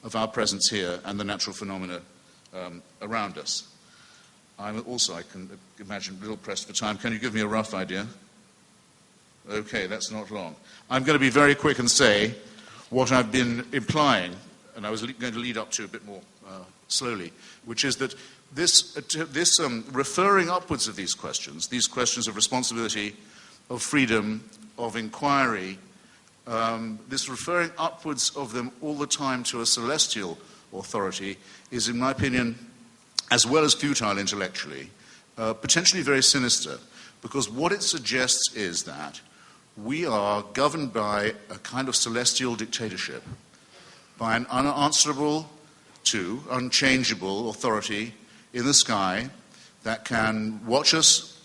of our presence here and the natural phenomena around us. I can imagine, a little pressed for time. Can you give me a rough idea? Okay, that's not long. I'm going to be very quick and say what I've been implying, and I was going to lead up to a bit more slowly, which is that this referring upwards of these questions of responsibility, of freedom, of inquiry, this referring upwards of them all the time to a celestial authority is, in my opinion, as well as futile intellectually, potentially very sinister, because what it suggests is that we are governed by a kind of celestial dictatorship, by an unanswerable to unchangeable authority in the sky that can watch us,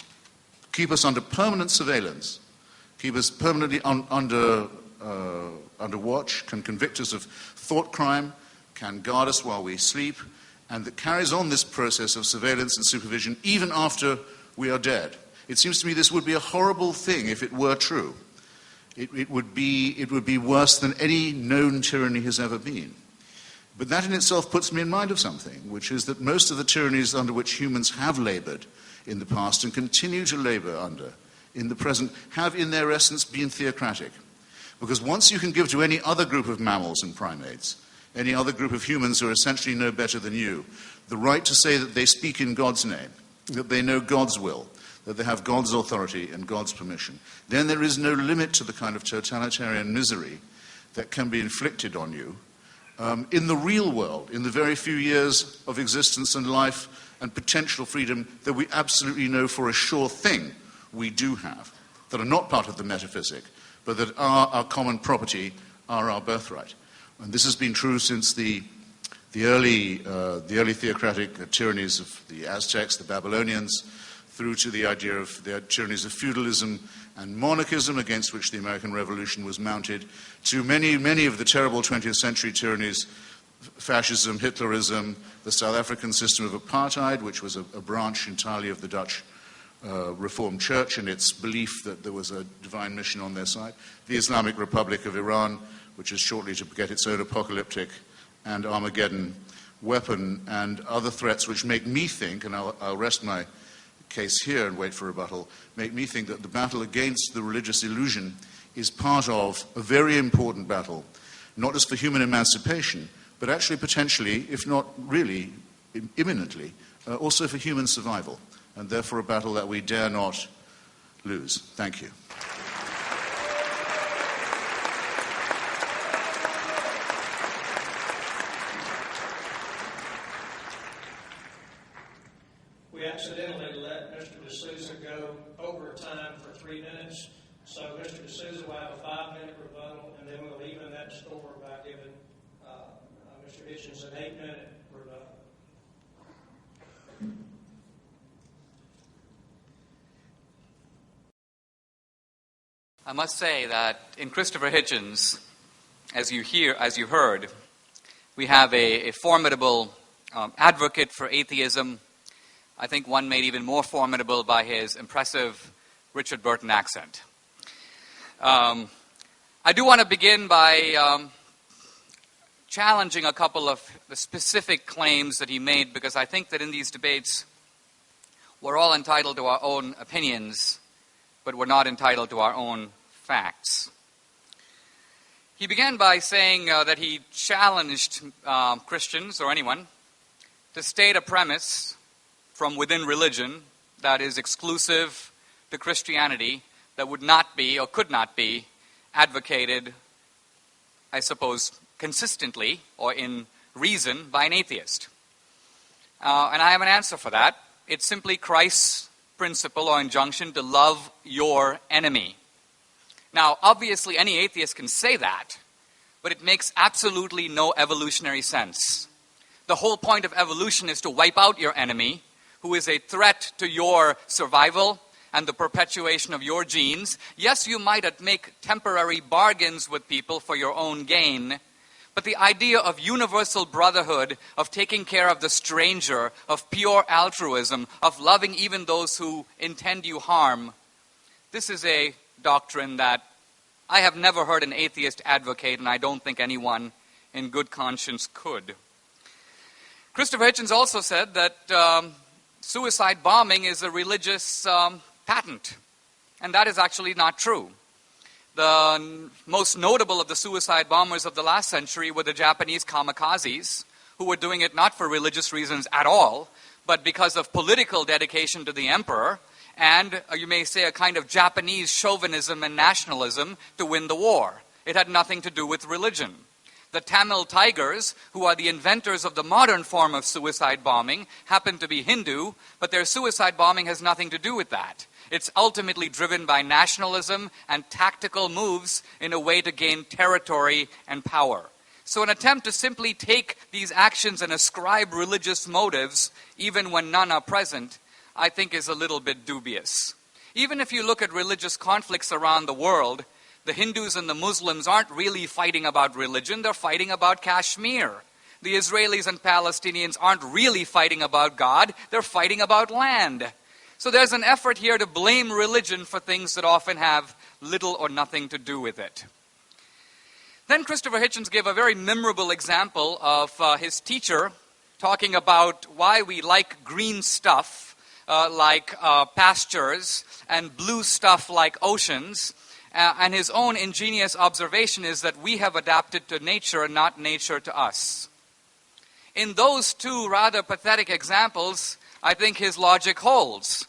keep us under permanent surveillance, keep us permanently under watch, can convict us of thought crime, can guard us while we sleep, and that carries on this process of surveillance and supervision even after we are dead. It seems to me this would be a horrible thing if it were true. It would be worse than any known tyranny has ever been. But that in itself puts me in mind of something, which is that most of the tyrannies under which humans have labored in the past and continue to labor under in the present have in their essence been theocratic. Because once you can give to any other group of mammals and primates, any other group of humans who are essentially no better than you, the right to say that they speak in God's name, that they know God's will, that they have God's authority and God's permission, then there is no limit to the kind of totalitarian misery that can be inflicted on you in the real world, in the very few years of existence and life and potential freedom that we absolutely know for a sure thing we do have, that are not part of the metaphysic, but that are our common property, are our birthright. And this has been true since the early theocratic tyrannies of the Aztecs, the Babylonians, through to the idea of the tyrannies of feudalism and monarchism against which the American Revolution was mounted, to many of the terrible 20th century tyrannies, fascism, Hitlerism, the South African system of apartheid, which was a branch entirely of the Dutch Reformed Church and its belief that there was a divine mission on their side, the Islamic Republic of Iran, which is shortly to get its own apocalyptic and Armageddon weapon, and other threats which make me think, and I'll rest my case here and wait for rebuttal, make me think that the battle against the religious illusion is part of a very important battle, not just for human emancipation, but actually potentially, if not really imminently, also for human survival, and therefore a battle that we dare not lose. Thank you. We accidentally let Mr. D'Souza go over time for 3 minutes, so Mr. D'Souza will have a 5-minute rebuttal, and then we'll even that score by giving Mr. Hitchens an 8-minute rebuttal. I must say that in Christopher Hitchens, as you heard, we have a formidable advocate for atheism. I think one made even more formidable by his impressive Richard Burton accent. I do want to begin by challenging a couple of the specific claims that he made, because I think that in these debates we're all entitled to our own opinions, but we're not entitled to our own facts. He began by saying that he challenged Christians, or anyone, to state a premise from within religion that is exclusive to Christianity that would not be or could not be advocated, I suppose, consistently or in reason by an atheist. And I have an answer for that. It's simply Christ's principle or injunction to love your enemy. Now, obviously, any atheist can say that, but it makes absolutely no evolutionary sense. The whole point of evolution is to wipe out your enemy, who is a threat to your survival and the perpetuation of your genes. Yes, you might make temporary bargains with people for your own gain, but the idea of universal brotherhood, of taking care of the stranger, of pure altruism, of loving even those who intend you harm, this is a doctrine that I have never heard an atheist advocate, and I don't think anyone in good conscience could. Christopher Hitchens also said that suicide bombing is a religious patent, and that is actually not true. The most notable of the suicide bombers of the last century were the Japanese kamikazes, who were doing it not for religious reasons at all, but because of political dedication to the emperor, and you may say a kind of Japanese chauvinism and nationalism to win the war. It had nothing to do with religion. The Tamil Tigers, who are the inventors of the modern form of suicide bombing, happen to be Hindu, but their suicide bombing has nothing to do with that. It's ultimately driven by nationalism and tactical moves in a way to gain territory and power. So an attempt to simply take these actions and ascribe religious motives, even when none are present, I think is a little bit dubious. Even if you look at religious conflicts around the world, the Hindus and the Muslims aren't really fighting about religion, they're fighting about Kashmir. The Israelis and Palestinians aren't really fighting about God, they're fighting about land. So there's an effort here to blame religion for things that often have little or nothing to do with it. Then Christopher Hitchens gave a very memorable example of his teacher talking about why we like green stuff like pastures and blue stuff like oceans. And his own ingenious observation is that we have adapted to nature and not nature to us. In those two rather pathetic examples, I think his logic holds.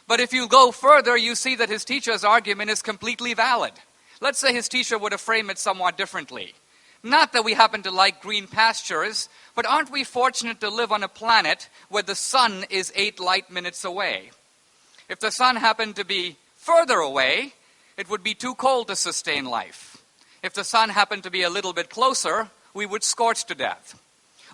But if you go further, you see that his teacher's argument is completely valid. Let's say his teacher would have framed it somewhat differently. Not that we happen to like green pastures, but aren't we fortunate to live on a planet where the sun is 8 light minutes away? If the sun happened to be further away, it would be too cold to sustain life. If the sun happened to be a little bit closer, we would scorch to death.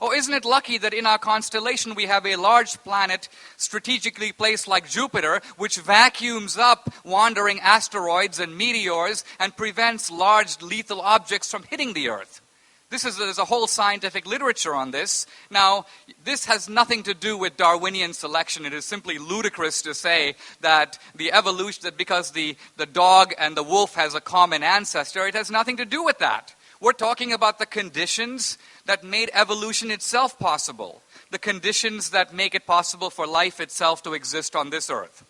Oh, isn't it lucky that in our constellation we have a large planet strategically placed like Jupiter, which vacuums up wandering asteroids and meteors and prevents large lethal objects from hitting the Earth? There's a whole scientific literature on this. Now, this has nothing to do with Darwinian selection. It is simply ludicrous to say that the evolution, that because the dog and the wolf has a common ancestor, it has nothing to do with that. We're talking about the conditions that made evolution itself possible, the conditions that make it possible for life itself to exist on this Earth.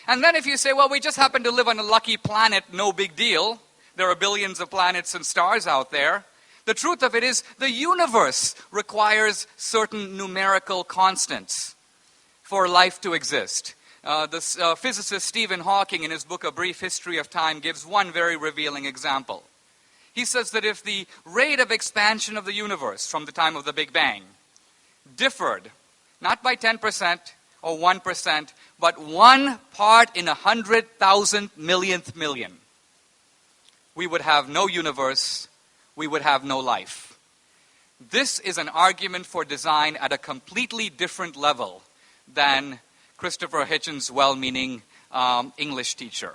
And then if you say, well, we just happen to live on a lucky planet, no big deal. There are billions of planets and stars out there. The truth of it is the universe requires certain numerical constants for life to exist. The physicist Stephen Hawking, in his book A Brief History of Time, gives one very revealing example. He says that if the rate of expansion of the universe from the time of the Big Bang differed, not by 10% or 1%, but 1 part in 100,000 millionth million, we would have no universe, we would have no life. This is an argument for design at a completely different level than Christopher Hitchens' well-meaning English teacher.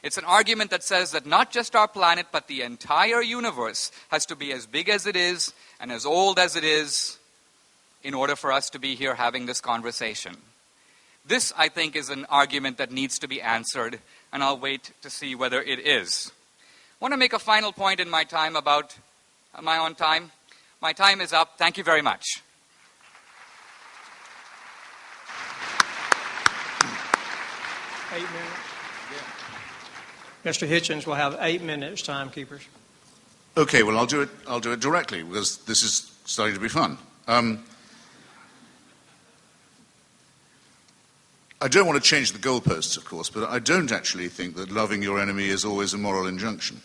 It's an argument that says that not just our planet, but the entire universe has to be as big as it is and as old as it is in order for us to be here having this conversation. This, I think, is an argument that needs to be answered, and I'll wait to see whether it is. I want to make a final point in my time about my own time. My time is up. Thank you very much. Eight minutes. Mr. Hitchens will have 8 minutes, timekeepers. Okay, well, I'll do it directly, because this is starting to be fun. I don't want to change the goalposts, of course, but I don't actually think that loving your enemy is always a moral injunction.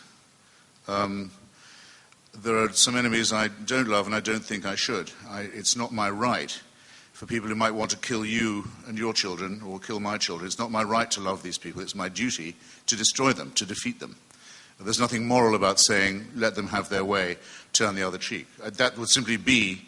There are some enemies I don't love, and I don't think I should. It's not my right for people who might want to kill you and your children or kill my children. It's not my right to love these people. It's my duty to destroy them, to defeat them. There's nothing moral about saying, let them have their way, turn the other cheek. That would simply be